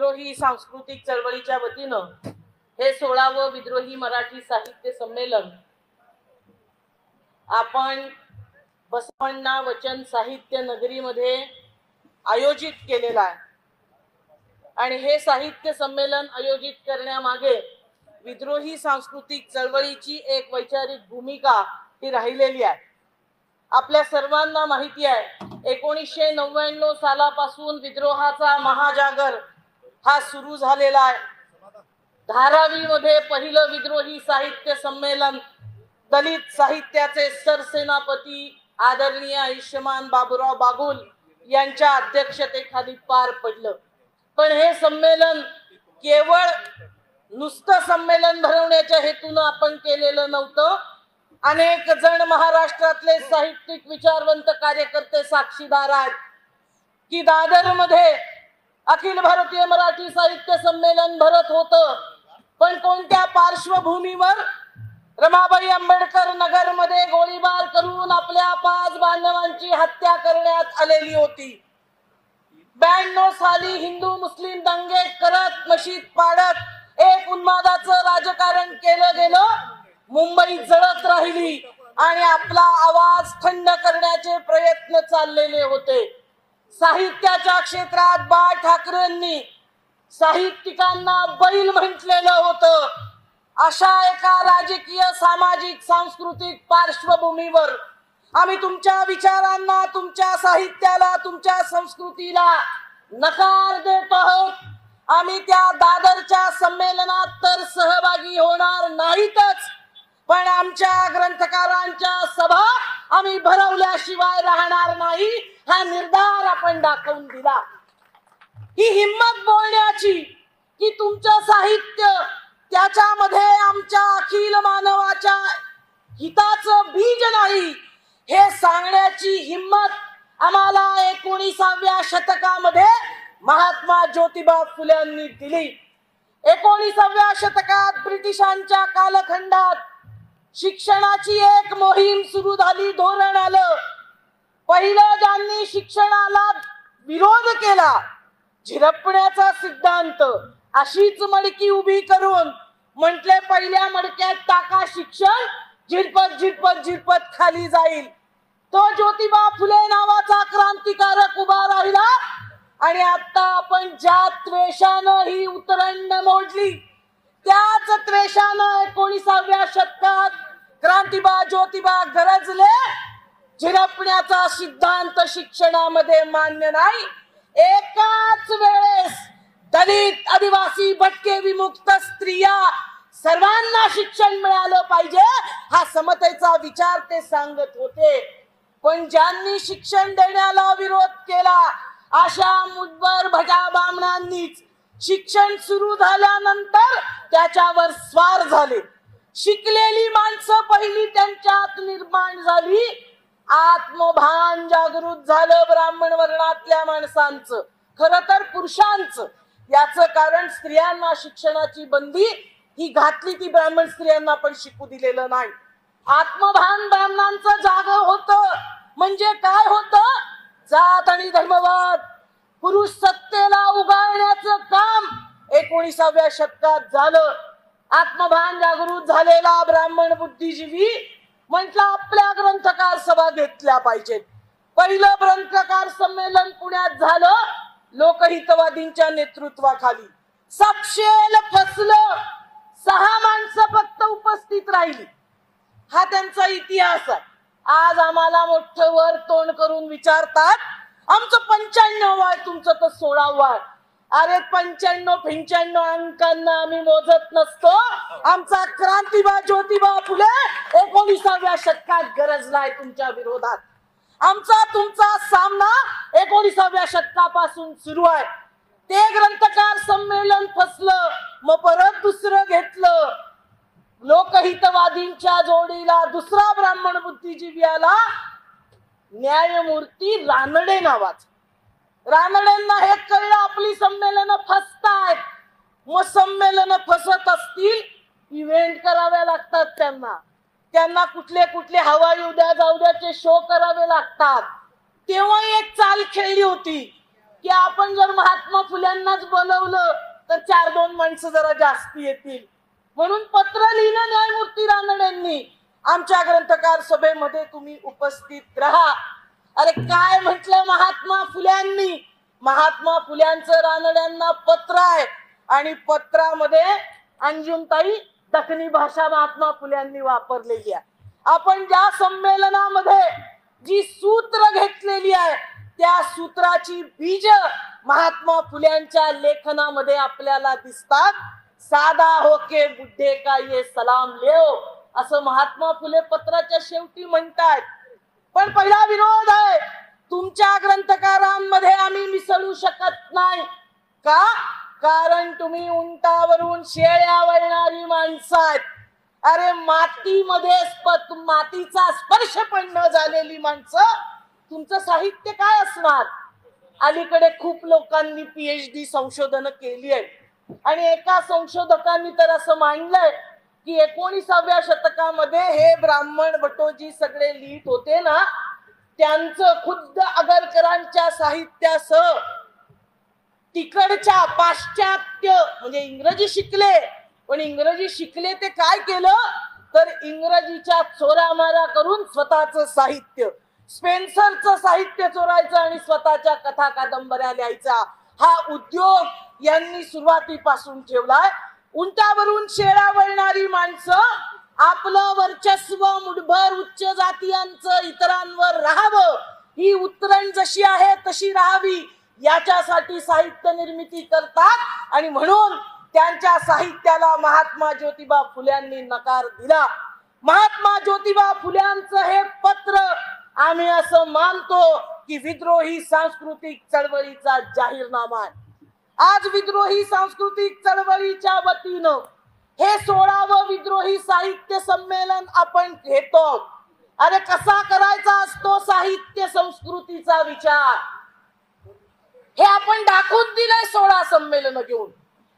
विद्रोही सांस्कृतिक चळवळीच्या वतीनं हे 16वे विद्रोही मराठी साहित्य संमेलन आपण बसवण्णा वचन साहित्य नगरीमध्ये आयोजित केलेला आहे। आणि हे साहित्य संमेलन आयोजित करण्यामागे विद्रोही सांस्कृतिक चळवळीची एक वैचारिक भूमिका ही राहिलेली आहे। आपल्या सर्वांना माहिती आहे 1999 सालापासून विद्रोहाचा महाजागर हा सुरू झालेला आहे। धारावीमध्ये पहिलं विद्रोही साहित्य संमेलन दलित साहित्याचे सरसेनापती आदरणीय आयुष्यमान बाबूराव बागुल यांच्या अध्यक्षतेखाली पार पडलं। पण हे संमेलन केवळ नुसतं संमेलन भरवण्याच्या हेतूने आपण केलेलं नव्हतं। अनेक जण महाराष्ट्रातले साहित्यिक विचारवंत कार्यकर्ते साक्षीदार आहेत की दादरमध्ये अखिल भारतीय मराठी साहित्य संमेलन भरत होतं, पण कोणत्या पार्श्वभूमीवर? रमाबाई आंबेडकर नगर मध्ये गोळीबार करून आपल्या 5 बांधवांची हत्या करण्यात आलेली होती। 92 साली हिंदू मुस्लिम दंगे करत मशीद पाडत एक उन्मादाचं राजकारण केलं गेलं। मुंबई जळत राहिली आणि आपला आवाज थंड करण्याचे प्रयत्न चाललेले होते। साहित्याच्या क्षेत्रात बाळ ठाकरेंनी साहित्यिकांना बैल म्हटलेलं होतं। अशा एका राजकीय सामाजिक सांस्कृतिक पार्श्वभूमीवर आम्ही तुमच्या विचारांना, तुमच्या साहित्याला, तुमच्या संस्कृतीला नकार देत आहोत। आम्ही त्या दादरच्या संमेलनात तर सहभागी होणार नाहीतच, पण आमच्या ग्रंथकारांच्या सभा आम्ही भरवल्याशिवाय राहणार नाही हा निर्धार आपण दाखवून दिला। ही हिम्मत बोलण्याची की तुमचं साहित्य त्याच्यामध्ये आमच्या अखिल मानवाच्या हिताचं बीज नाही हे सांगण्याची हिम्मत आम्हाला 19व्या शतकामध्ये महात्मा ज्योतिबा फुल्यांनी दिली। 19व्या शतकात ब्रिटिशांच्या कालखंडात शिक्षणाची एक मोहीम सुरू झाली, धोरण आलं। पहिलं ज्यांनी शिक्षणाला विरोध केला झिरपण्याचा सिद्धांत, अशीच मडकी उभी करून म्हटले पहिल्या मडक्यात टाका शिक्षण, झिरपत झिरपत झिरपत खाली जाईल। तो ज्योतिबा फुले नावाचा क्रांतिकारक उभा राहिला आणि आता आपण ज्या त्वेषानं ही उतरंड मोडली त्याच त्वेषानं 19व्या शतकात क्रांतिबा ज्योतिबा गरजले। झिरपण्याचा सिद्धांत शिक्षणामध्ये मान्य नाही। एकाच वेळेस दलित, आदिवासी, भटके, विमुक्त, स्त्रिया सर्वांना शिक्षण मिळालं पाहिजे हा समतेचा विचार ते सांगत होते। पण ज्यांनी शिक्षण देण्याला विरोध केला अशा मुठभर भटा बामणांनीच शिक्षण सुरू झाल्यानंतर त्याच्यावर स्वार झाले। शिकलेली माणसं पहिली त्यांच्यात निर्माण झाली, आत्मभान जागृत झालं ब्राह्मण वर्णातल्या माणसांचं, खरं तर पुरुषांचं। याचं कारण स्त्रियांना शिक्षणाची बंदी ही घातली ती ब्राह्मण स्त्रियांना पण शिकू दिलेलं नाही। आत्मभान ब्राह्मणांचं जागं होतं म्हणजे काय होतं? जात आणि धर्मवाद, पुरुष सत्तेला उगाळण्याचं काम 19व्या शतकात झालं। आत्मभान जागृत झालेला ब्राह्मण बुद्धिजीवी म्हटलं आपल्या ग्रंथकार सभा घेतल्या पाहिजेत। पहिलं ग्रंथकार संमेलन पुण्यात झालं लोकहितवादींच्या नेतृत्वाखाली। सपशेल फसलं, 6 माणसं फक्त उपस्थित राहिली। हा त्यांचा इतिहास आहे। आज आम्हाला मोठं वर तोंड करून विचारतात आमचं 95 आहे, तुमचं तर 16 आहे। अरे 95-95 अंकांना आम्ही मोजत नसतो। आमचा क्रांतिबा ज्योतिबा फुले 19व्या शतकात गरजलाय तुमच्या विरोधात। आमचा तुमचा सामना 19व्या शतकापासून सुरू आहे। ते ग्रंथकार संमेलन फसलं, मग परत दुसरं घेतलं। लोकहितवादींच्या जोडीला दुसरा ब्राह्मण बुद्धिजीवी आला, न्यायमूर्ती रानडे नावाचा। रानडेंना हे कळलं आपली संमेलन फसतायत, मग संमेलन फसत असतील इव्हेंट करावे लागतात त्यांना कुठले कुठले हवाई उद्या जाऊद्याचे शो करावे लागतात। तेव्हा एक चाल खेळली होती की आपण जर महात्मा फुल्यांनाच बोलवलं तर 4-2 माणसं जरा जास्ती येतील, म्हणून पत्र लिहिलं न्यायमूर्ती रानडेंनी, आमच्या ग्रंथकार सभेमध्ये तुम्ही उपस्थित राहा. अरे काय म्हटलं महात्मा फुल्यांनी? महात्मा फुल्यांचं रानड्यांना पत्र आहे आणि पत्रामध्ये अंजुमताई दखनी भाषा महात्मा फुल्यांनी वापरलेली आहे. आपण ज्या संमेलनामध्ये जी सूत्र घेतलेली आहे त्या सूत्राची बीज महात्मा फुल्यांच्या लेखनामध्ये आपल्याला दिसतात. सादा होके बुड्ढे का ये सलाम लेओ, असं महात्मा फुले पत्राच्या शेवटी म्हणतात. पण पहिला विरोध आहे, तुमच्या ग्रंथकारांमध्ये आम्ही मिसळू शकत नाही. का? कारण तुम्ही उंटावरून शेळ्या वळणारी माणसं आहेत. अरे मातीमध्ये मातीचा स्पर्श पण न झालेली माणसं, तुमचं साहित्य काय असणार? अलीकडे खूप लोकांनी PhD संशोधन केली आहे आणि एका संशोधकांनी तर असं मांडलंय की 19व्या शतकामध्ये हे ब्राह्मण भटोजी सगळे लिहित होते ना, त्यांचं खुद्द आगरकरांच्या साहित्यासह तिकडच्या पाश्चात्य म्हणजे इंग्रजी शिकले, पण इंग्रजी शिकले ते काय केलं तर इंग्रजीच्या चोरामारा करून स्वतःचं साहित्य, स्पेन्सरचं साहित्य चोरायचं आणि स्वतःच्या कथा कादंबऱ्या लिहायचा हा उद्योग यांनी सुरुवातीपासून ठेवलाय. उंटावरून शेळ्या वळणारी माणसं आपलं वर्चस्व मुठभर उच्च जातीयांचं इतरांवर राहावं, ही उतरण जशी आहे तशी राहावी याच्यासाठी साहित्य निर्मिती करतात आणि म्हणून त्यांच्या साहित्याला महात्मा ज्योतिबा फुल्यांनी नकार दिला. महात्मा ज्योतिबा फुल्यांचं हे पत्र आम्ही असं मानतो की विद्रोही सांस्कृतिक चळवळीचा जाहीरनामा आहे. आज विद्रोही सांस्कृतिक चळवळीच्या वतीनं हे 16वं विद्रोही साहित्य संमेलन आपण घेतो. अरे कसा करायचा असतो साहित्य संस्कृतीचा विचार, हे आपण दाखवून दिलंय 16 संमेलन घेऊन.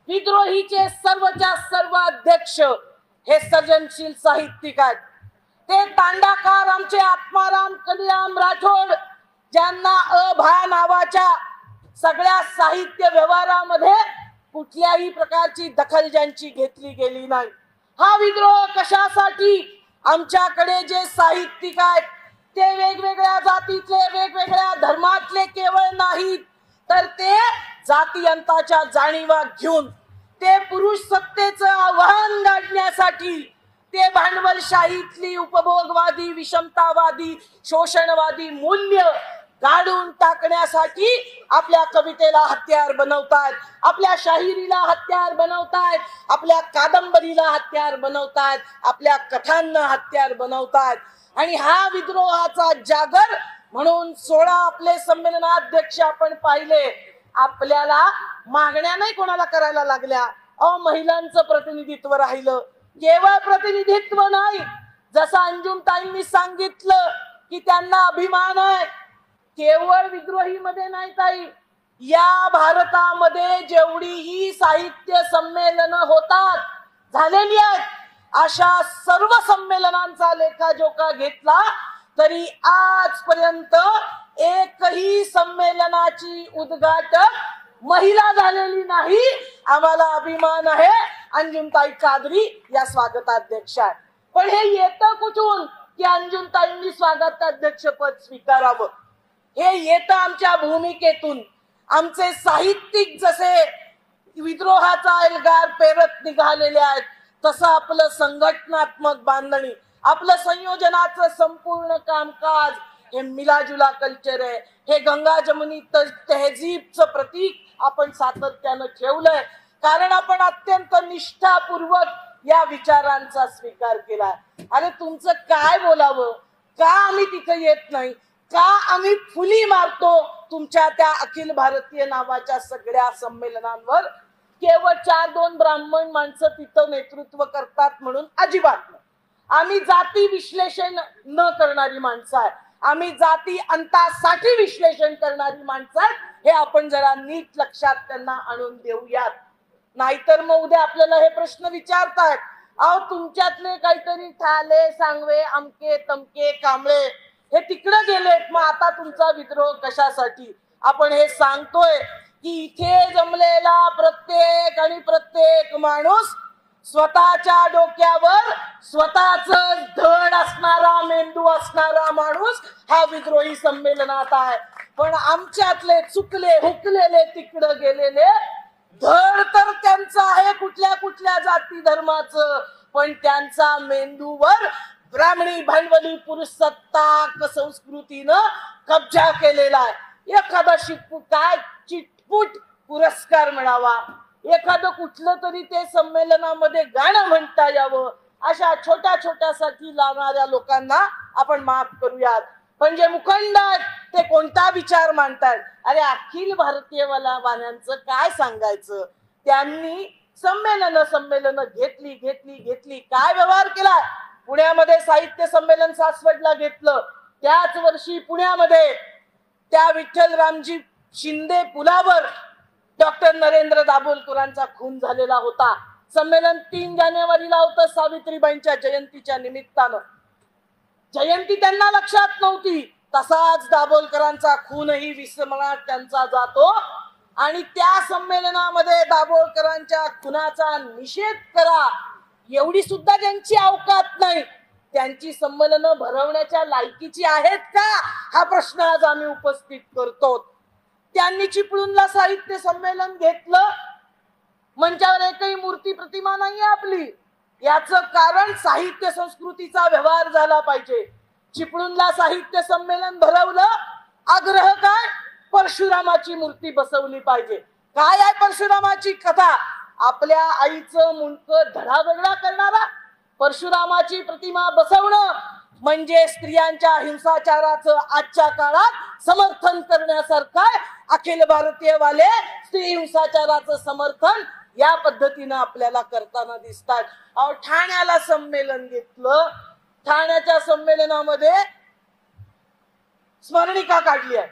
विद्रोहीचे सर्वच्या सर्व अध्यक्ष हे सर्जनशील साहित्यिक आहेत. ते तांडाकार आमचे आत्माराम कलिराम राठोड, ज्यांना अभा नावाच्या सगळ्या साहित्य व्यवहारामध्ये कुठल्याही प्रकारची दखल ज्यांची घेतली गेली नाही. हा विद्रोह कशासाठी? आमच्याकडे जे साहित्यिक आहेत ते वेगवेगळ्या जातीतले, वेगवेगळ्या धर्मातले केवळ नाहीत, तर ते जातीयंताच्या जाणीवा घेऊन, ते पुरुष सत्तेचं आव्हान गाडण्यासाठी, ते भांडवलशाहीतली उपभोगवादी, विषमतावादी, शोषणवादी मूल्य गाडून टाकण्यासाठी आपल्या कवितेला हत्यार बनवतात, आपल्या शाहिरीला हत्यार बनवतात, आपल्या कादंबरीला हत्यार बनवतात, आपल्या कथांना हत्यार बनवतात. आणि हा विद्रोहाचा जागर म्हणून 16 आपले संमेलनाध्यक्ष आपण पाहिले. आपल्याला मागण्या नाही कोणाला करायला लागल्या. महिलांचं प्रतिनिधित्व राहिलं. केवळ प्रतिनिधित्व नाही, जसं अंजुमताईंनी सांगितलं की त्यांना अभिमान आहे, केवळ विद्रोही मध्ये नाही ताई, या भारतामध्ये जेवढीही साहित्य संमेलन होतात झालेली आहेत, अशा सर्व संमेलनांचा लेखाजोखा घेतला तरी आजपर्यंत एकही संमेलनाची उद्घाटक महिला झालेली नाही. आम्हाला अभिमान आहे अंजुमताई कादरी या स्वागताध्यक्ष आहेत. पण हे येतं कुठून की अंजुमताईंनी स्वागताध्यक्ष पद स्वीकारावं? हे येतं आमच्या भूमिकेतून. आमचे साहित्यिक जसे विद्रोहाचा एल्गार पेरत निघालेले आहेत, तसं आपलं संघटनात्मक बांधणी, आपलं संयोजनाचं संपूर्ण कामकाज हे मिलाजुला कल्चर आहे. हे गंगा जमुनी तहजीबचं प्रतीक आपण सातत्यानं ठेवलंय, कारण आपण अत्यंत निष्ठापूर्वक या विचारांचा स्वीकार केलाय. अरे तुमचं काय बोलावं? का आम्ही तिथे येत नाही? का आम्ही फुली मारतो तुमच्या त्या अखिल भारतीय नावाच्या सगळ्या संमेलनांवर? केवळ 4-2 ब्राह्मण माणसं तिथं नेतृत्व करतात म्हणून अजिबात नाही. आम्ही जाती विश्लेषण न करणारी माणसं आहे, आम्ही जाती अंतासाठी विश्लेषण करणारी माणसं आहेत. हे आपण जरा नीट लक्षात त्यांना आणून देऊयात. नाहीतर मग उद्या आपल्याला हे प्रश्न विचारतायत, अहो तुमच्यातले काहीतरी ठाले, सांगवे, अमके तमके, कांबळे हे तिकडे गेलेत, मग आता तुमचा विद्रोह कशासाठी? आपण हे सांगतोय की इथे जमलेला प्रत्येक माणूस स्वतःच्या डोक्यावर स्वतःच धड असणारा मेंदू असणारा माणूस हा विद्रोही संमेलनात आहे. पण आमच्यातले चुकले हुकलेले तिकडं गेलेले धड तर त्यांचं आहे कुठल्या जाती धर्माचं, पण त्यांचा मेंदूवर ब्राह्मणी भांडवली पुरुष सत्ताक संस्कृतीनं कब्जा केलेला आहे. एखादा काय चिटपुट पुरस्कार मिळावा, एखादं कुठलं तरी ते संमेलनामध्ये गाणं म्हणता यावं, अशा छोट्यासाठी लावणाऱ्या लोकांना आपण माफ करूयात. पण जे मुखंड आहेत ते कोणता विचार मांडतात? अरे अखिल भारतीय वाल्यांचं काय सांगायचं? त्यांनी संमेलन घेतली काय व्यवहार केला? पुण्यामध्ये साहित्य संमेलन सासवडला घेतलं. त्याच वर्षी पुण्यामध्ये त्या विठ्ठलरामजी शिंदे पुलावर डॉक्टर नरेंद्र दाभोलकरांचा खून झालेला होता. संमेलन 3 जानेवारीला होतं, सावित्रीबाईंच्या जयंतीच्या निमित्तानं. जयंती त्यांना लक्षात नव्हती, तसाच दाभोलकरांचा खूनही विस्मरणात त्यांचा जातो. आणि त्या संमेलनामध्ये दाभोलकरांच्या खुनाचा निषेध करा एवढी सुद्धा त्यांची अवकात नाही. त्यांची संमेलनं भरवण्याच्या लायकीची आहेत का, हा प्रश्न आज आम्ही उपस्थित करतो. त्यांनी चिपळूणला साहित्य संमेलन घेतलं, मंचावर एकही मूर्ती प्रतिमा नाही आपली. याचं कारण साहित्य संस्कृतीचा व्यवहार झाला पाहिजे. चिपळूणला साहित्य संमेलन भरवलं, आग्रह काय? परशुरामाची मूर्ती बसवली पाहिजे. काय आहे परशुरामाची कथा? आपल्या आईचं मुंडकं धडावेगळा करणारा परशुरामाची प्रतिमा बसवणं म्हणजे स्त्रियांच्या हिंसाचाराचं आजच्या काळात समर्थन करण्यासारखं आहे. अखिल भारतीय वाले स्त्री हिंसाचाराचं समर्थन या पद्धतीनं आपल्याला करताना दिसतात. ठाण्याला संमेलन घेतलं, ठाण्याच्या संमेलनामध्ये स्मरणिका काढली आहे.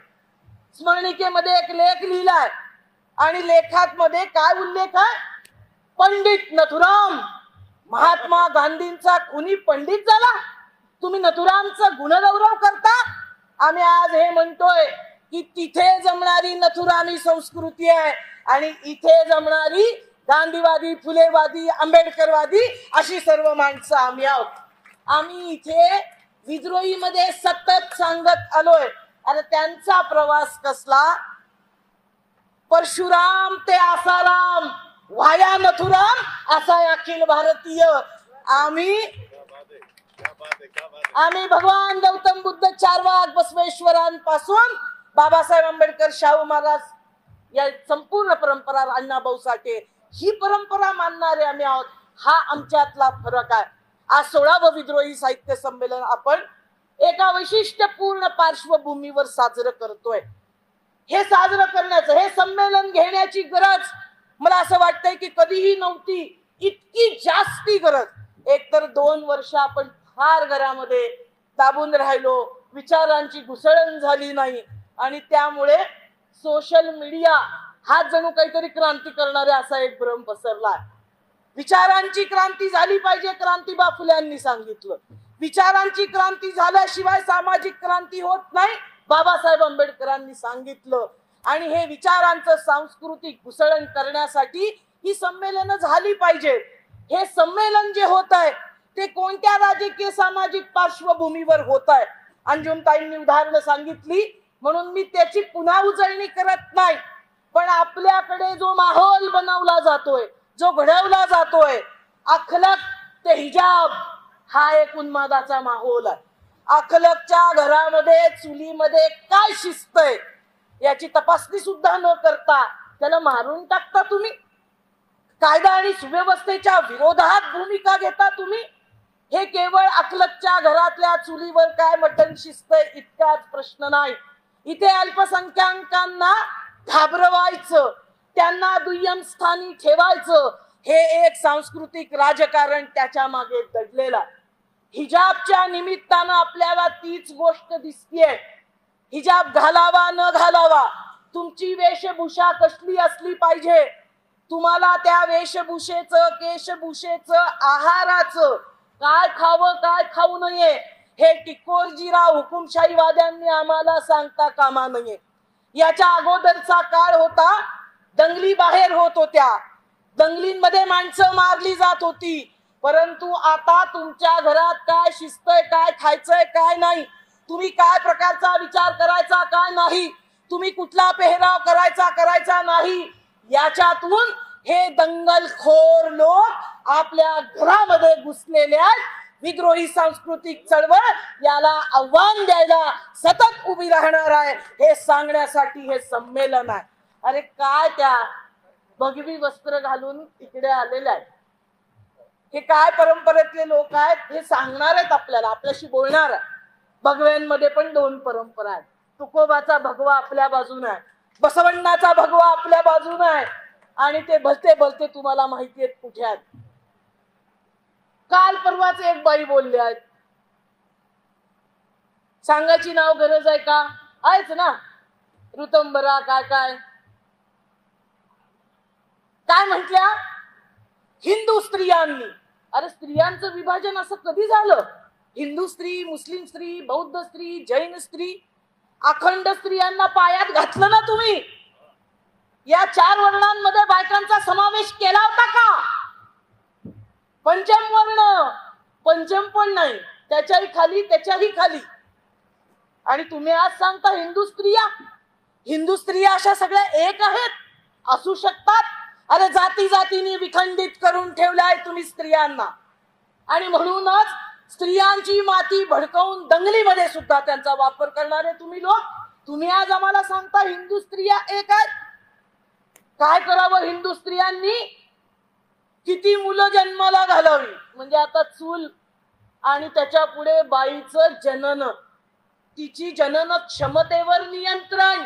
स्मरणिकेमध्ये एक लेख लिहिलाय आणि लेखात मध्ये काय उल्लेख आहे? पंडित नथुराम, महात्मा गांधींचा खुनी पंडित झाला. तुम्ही नथुरामचा गुणगौरव करता. आम्ही आज हे म्हणतोय की तिथे जमणारी नथुरामी संस्कृती आहे आणि इथे जमणारी गांधीवादी, फुलेवादी, आंबेडकरवादी अशी सर्व माणसं आम्ही आहोत. आम्ही इथे विद्रोही मध्ये सतत सांगत आलोय. अरे त्यांचा प्रवास कसला? परशुराम ते आसाराम, व्हाया नथुराम असा अखिल भारतीय. आम्ही भगवान गौतम बुद्ध, चार्वाक, बसवेश्वरांपासून बाबासाहेब आंबेडकर, शाहू महाराज या संपूर्ण परंपरा, अण्णाभाऊ साठे ही परंपरा मानणारे आम्ही आहोत. हा आमच्यातला फरक आहे. आज 16वं विद्रोही साहित्य संमेलन आपण एका वैशिष्ट्यपूर्ण पार्श्वभूमीवर साजरं करतोय. हे साजरं करण्याचं, हे संमेलन घेण्याची गरज मला असं वाटतंय की कधीही नव्हती. इतकी जास्ती गरज. एकतर 2 वर्ष आपण फार घरामध्ये दाबून राहिलो, विचारांची घुसळण झाली नाही आणि त्यामुळे सोशल मीडिया हा जणू काहीतरी क्रांती करणारे असा एक भ्रम पसरला. विचारांची क्रांती झाली पाहिजे, क्रांतीबा फुल्यांनी सांगितलं. विचारांची क्रांती झाल्याशिवाय सामाजिक क्रांती होत नाही, बाबासाहेब आंबेडकरांनी सांगितलं. आणि हे विचारांचं सांस्कृतिक घुसळण करण्यासाठी ही संमेलनं झाली पाहिजे. हे संमेलन जे होत आहे ते कोणत्या राजकीय सामाजिक पार्श्वभूमीवर होत आहे? अंजुमताईंनी उदाहरणं सांगितली म्हणून मी त्याची पुन्हा उजळणी करत नाही. पण आपल्याकडे जो माहोल बनवला जातोय, जो घडवला जातोय, अखलक ते हिजाब, हा एक उन्मादाचा माहोल आहे. अखलकच्या घरामध्ये चुलीमध्ये काय शिस्त आहे याची तपासणी सुद्धा न करता त्याला मारून टाकता तुम्ही. कायदा आणि सुव्यवस्थेच्या विरोधात भूमिका घेता तुम्ही. हे केवळ अखलकच्या घरातल्या चुलीवर काय मटण शिस्त इतकाच प्रश्न नाही. इथे अल्पसंख्याकांना घाबरवायचं, त्यांना दुय्यम स्थानी ठेवायचं, हे एक सांस्कृतिक राजकारण त्याच्या मागे दडलेलं आहे. हिजाबच्या निमित्तानं आपल्याला तीच गोष्ट दिसतीये. हिजाब घालावा न घालावा, तुमची वेशभूषा कसली असली पाहिजे, तुम्हाला त्या वेशभूषेचं, केशभूषेचं, आहाराचं काय खावं काय खाऊ नये हे टिकोरजीराव हुकुमशाहीवाद्यांनी आम्हाला सांगता कामा नये. याच्या अगोदरचा काळ होता, दंगली बाहेर होत होत्या, दंगलींमध्ये माणसं मारली जात होती, परंतु आता तुमच्या घरात काय शिस्तय, काय खायचंय, काय नाही, तुम्ही काय प्रकारचा विचार करायचा, काय नाही, तुम्ही कुठला पेहराव करायचा नाही, याच्यातून हे दंगलखोर लोक आपल्या घरामध्ये घुसलेले आहेत. विद्रोही सांस्कृतिक चळवळ याला आव्हान द्यायला सतत उभी राहणार आहे, हे सांगण्यासाठी हे संमेलन आहे. अरे काय त्या भगवी वस्त्र घालून इकडे आलेले आहेत, हे काय परंपरेतले लोक आहेत, हे सांगणार आहेत आपल्याला, आपल्याशी बोलणार आहे. भगव्यांमध्ये पण दोन परंपरा आहेत. तुकोबाचा भगवा आपल्या बाजूने आहे, बसवण्णाचा भगवा आपल्या बाजूने आहे, आणि ते भलते भलते तुम्हाला माहिती आहेत कुठे आहेत. काल परवाच एक बाई बोलले आहेत, सांगायची नाव गरज आहे का, आहेच ना, ऋतंबरा काय काय काय म्हटल्या, हिंदू स्त्रियांनी. अरे स्त्रियांचं विभाजन असं कधी झालं? हिंदू स्त्री, मुस्लिम स्त्री, बौद्ध स्त्री, जैन स्त्री, अखंड स्त्रियांना पायात घातलं ना तुम्ही. या 4 वर्णांमध्ये बायकांचा समावेश केला होता का? पंचम वर्ण, पंचम पण नाही, त्याच्याही खाली. आणि तुम्ही आज सांगता हिंदू स्त्रिया अशा सगळ्या एक आहेत, असू शकतात? अरे जातीने विखंडित करून ठेवलाय तुम्ही स्त्रियांना, आणि म्हणूनच स्त्रियांची माती भडकवून दंगलीमध्ये सुद्धा त्यांचा वापर करणारे तुम्ही लोक. तुम्ही आज आम्हाला सांगता हिंदू स्त्रिया एक आहेत. काय करावं हिंदू स्त्रियांनी? किती मुलं जन्माला घालावी, म्हणजे आता चूल आणि त्याच्या पुढे बाईचं जनन, तिची जनन क्षमतेवर नियंत्रण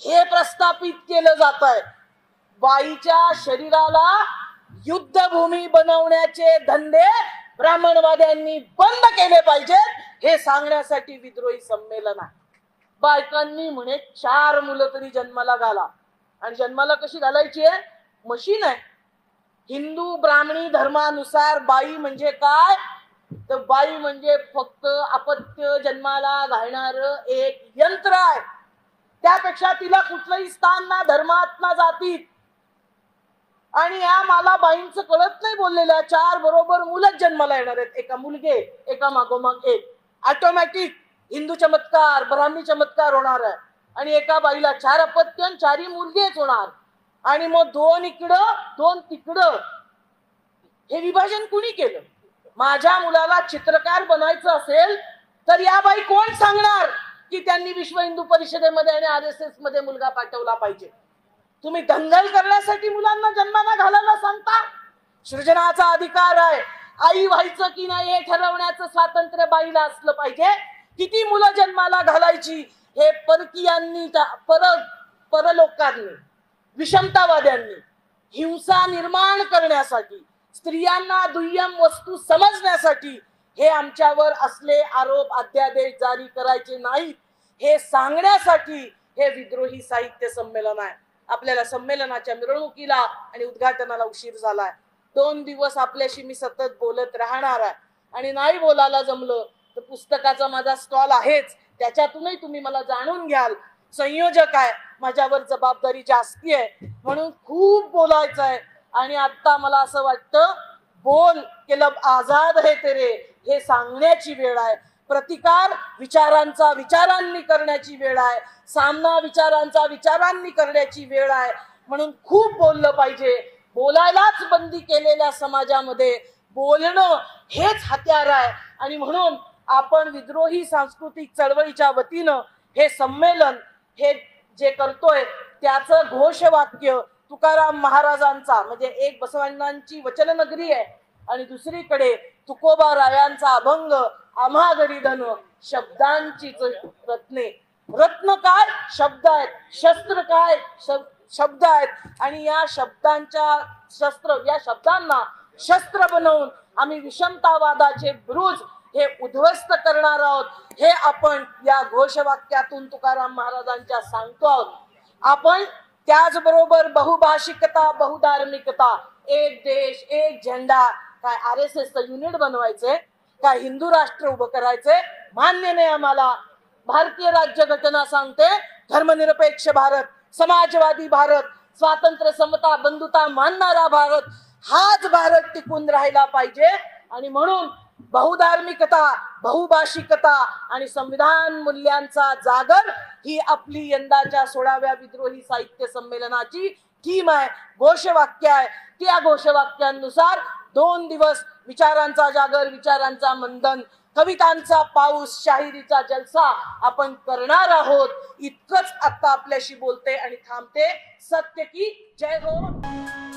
हे प्रस्थापित केलं जात आहे. बाईच्या शरीराला युद्धभूमी बनवण्याचे धंदे ब्राह्मणवाद्यांनी बंद केले पाहिजेत, हे सांगण्यासाठी विद्रोही संमेलन आहे. बायकांनी म्हणे 4 मुलं तरी जन्माला घाला, आणि जन्माला कशी घालायची आहे? मशीन आहे. हिंदू ब्राह्मणी धर्मानुसार बाई म्हणजे काय? तर बाई म्हणजे फक्त अपत्य जन्माला घालणार एक यंत्र आहे. त्यापेक्षा तिला कुठलंही स्थान ना धर्मात ना जातीत. आणि या मला बाईंचं कळत नाही बोललेल्या 4 बरोबर मुलंच जन्माला येणार आहेत, एका मुलगे एका मागोमाग एक, ऑटोमॅटिक हिंदू चमत्कार ब्राह्मणी चमत्कार होणार आहे. आणि एका बाईला 4 अपत्य 4ही मुलगेच होणार, आणि मग 2 इकडं 2 तिकडं. हे विभाजन कुणी केलं? माझ्या मुलाला चित्रकार बनायचं असेल तर या बाई कोण सांगणार की त्यांनी विश्व हिंदू परिषदेमध्ये आणि RSS मध्ये मुलगा पाठवला पाहिजे? तुम्ही दंगल करण्यासाठी मुलांना जन्माला घालायला सांगता? सृजनाचा अधिकार आहे, आई व्हायचं की नाही हे ठरवण्याचं स्वातंत्र्य बाईला असलं पाहिजे. किती मुलं जन्माला घालायची हे परकीयांनी, परलोकांनी, विषमतावाद्यांनी हिंसा निर्माण करण्यासाठी, स्त्रियांना दुय्यम वस्तू समजण्यासाठी हे आमच्यावर असले आरोप अध्यादेश जारी करायचे नाहीत, हे सांगण्यासाठी हे विद्रोही साहित्य संमेलन आहे. आपल्याला संमेलनाच्या मिरवणुकीला आणि उद्घाटनाला उशीर झालाय. 2 दिवस आपल्याशी मी सतत बोलत राहणार आहे, आणि नाही बोलायला जमलं तर पुस्तकाचा माझा स्टॉल आहेच, त्याच्यातूनही तुम्ही मला जाणून घ्याल. संयोजक आहे, माझ्यावर जबाबदारी जास्ती आहे, म्हणून खूप बोलायचं आहे. आणि आता मला असं वाटतं, बोल के लब आजाद है तेरे हे सांगण्याची वेळ आहे. प्रतिकार विचारांचा विचारांनी करण्याची वेळ आहे, सामना विचारांचा विचारांनी करण्याची वेळ आहे. म्हणून खूप बोललं पाहिजे. बोलायलाच बंदी केलेल्या समाजामध्ये बोलणं हेच हत्यार आहे. आणि म्हणून आपण विद्रोही सांस्कृतिक चळवळीच्या वतीनं हे संमेलन हे जे करतोय त्याचं घोषवाक्य तुकाराम महाराजांचा, म्हणजे एक बसवण्णांची वचननगरी आहे आणि दुसरीकडे तुकोबा रायांचा अभंग आम्हा गडी धन शब्दांची रत्ने. रत्न काय? शब्द आहेत. शस्त्र काय? शब्द आहेत. आणि या शब्दांना शस्त्र बनवून आम्ही विषमतावादाचे ब्रूज हे उद्ध्वस्त करणार आहोत, हे आपण या घोषवाक्यातून तुकाराम महाराजांच्या सांगतो आहोत. आपण त्याचबरोबर बहुभाषिकता, बहुधार्मिकता, एक देश एक झेंडा, काय RSSचं युनिट बनवायचंय, काय हिंदू राष्ट्र उभं करायचंय? मान्य नाही आम्हाला. भारतीय राज्यघटना सांगते धर्मनिरपेक्ष भारत, समाजवादी भारत, स्वातंत्र्य, समता, बंधुता मानणारा भारत, हाच भारत टिकून राहिला पाहिजे. आणि म्हणून बहुधार्मिकता, बहुभाषिकता आणि संविधान मूल्यांचा जागर ही आपली यंदाच्या 16व्या विद्रोही साहित्य संमेलनाची थीम आहे, घोषवाक्य आहे. त्या घोषवाक्यानुसार 2 दिवस विचारांचा जागर, विचारांचा मंथन, कवितांचा पाऊस, शाहिरीचा जलसा आपण करणार आहोत. इतकंच आता आपल्याशी बोलते आणि थांबते. सत्य की जय हो.